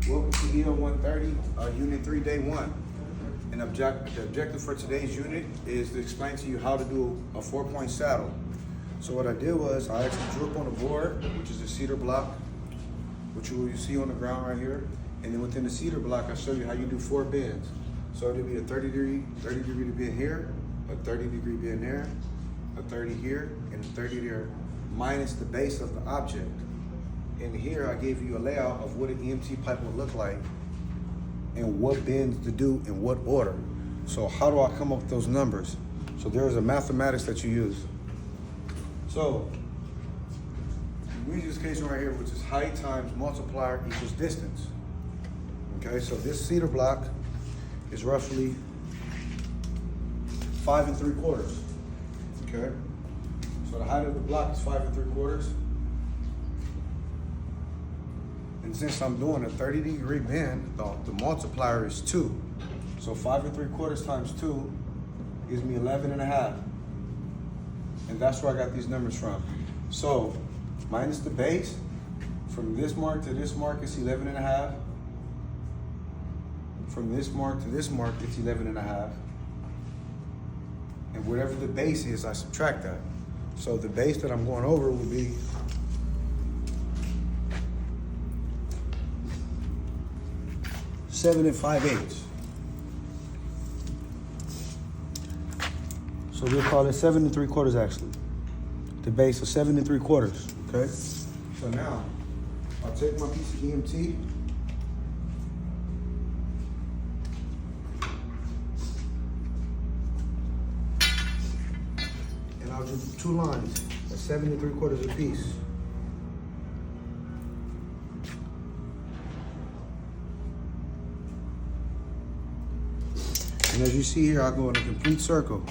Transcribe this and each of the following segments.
Welcome to EL 130, Unit 3, Day 1. And the objective for today's unit is to explain to you how to do a 4-point saddle. So what I did was I actually drew up on the board, which is a cedar block, which you see on the ground right here. And then within the cedar block, I show you how you do 4 bends. So it'll be a 30 degree bend here, a 30 degree bend there, a 30 here, and a 30 there, minus the base of the object. And here I gave you a layout of what an EMT pipe would look like and what bends to do in what order. So how do I come up with those numbers? So there's a mathematics that you use. So we use this case right here, which is height times multiplier equals distance. Okay, so this cedar block is roughly 5 3/4. Okay, so the height of the block is 5 3/4. And since I'm doing a 30 degree bend, the multiplier is 2. So 5 3/4 times 2 gives me 11.5. And that's where I got these numbers from. So minus the base, from this mark to this mark, it's 11.5. From this mark to this mark, it's 11.5. And whatever the base is, I subtract that. So the base that I'm going over will be 7 5/8. So we'll call it 7 3/4 actually. The base of 7 3/4. Okay. So now I'll take my piece of EMT. And I'll do 2 lines at 7 3/4 apiece. And as you see here, I'll go in a complete circle.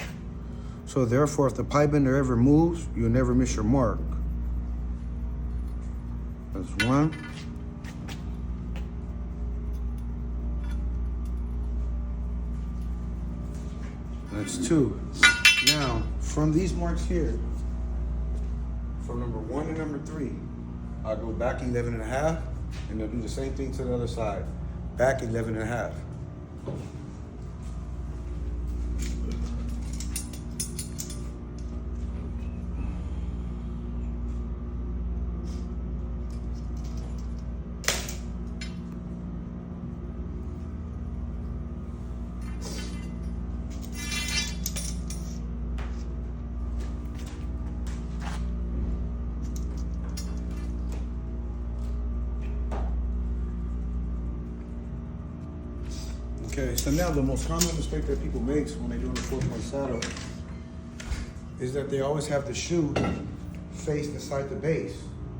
So therefore, if the pipe bender ever moves, you'll never miss your mark. That's 1. That's 2. Now, from these marks here, from number 1 to number 3, I'll go back 11.5, and I'll do the same thing to the other side. Back 11.5. Okay, so now the most common mistake that people make when they're doing a 4-point saddle is that they always have the shoe face inside the base,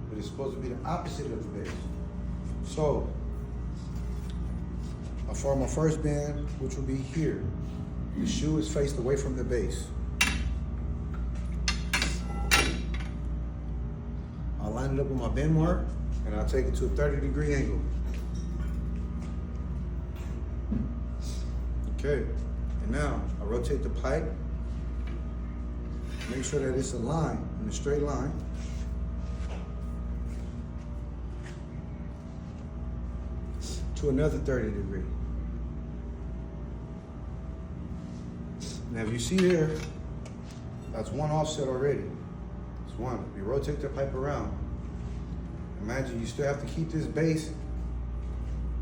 but it's supposed to be the opposite of the base. So, for my first bend, which will be here, the shoe is faced away from the base. I'll line it up with my bend mark, and I'll take it to a 30 degree angle. Okay, and now I rotate the pipe, make sure that it's aligned in a straight line. To another 30 degree. Now if you see there, that's 1 offset already. It's 1. You rotate the pipe around. Imagine you still have to keep this base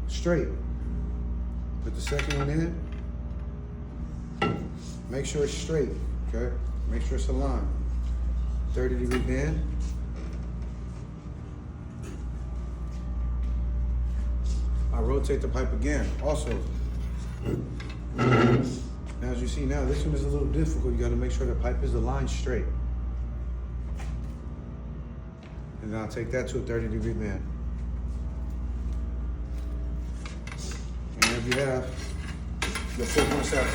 straight. Put the second one in. Make sure it's straight, okay? Make sure it's aligned. 30 degree bend. I rotate the pipe again, also. Now as you see now, this one is a little difficult. You gotta make sure the pipe is aligned straight. And then I'll take that to a 30 degree bend. And there you have the 4-point saddle.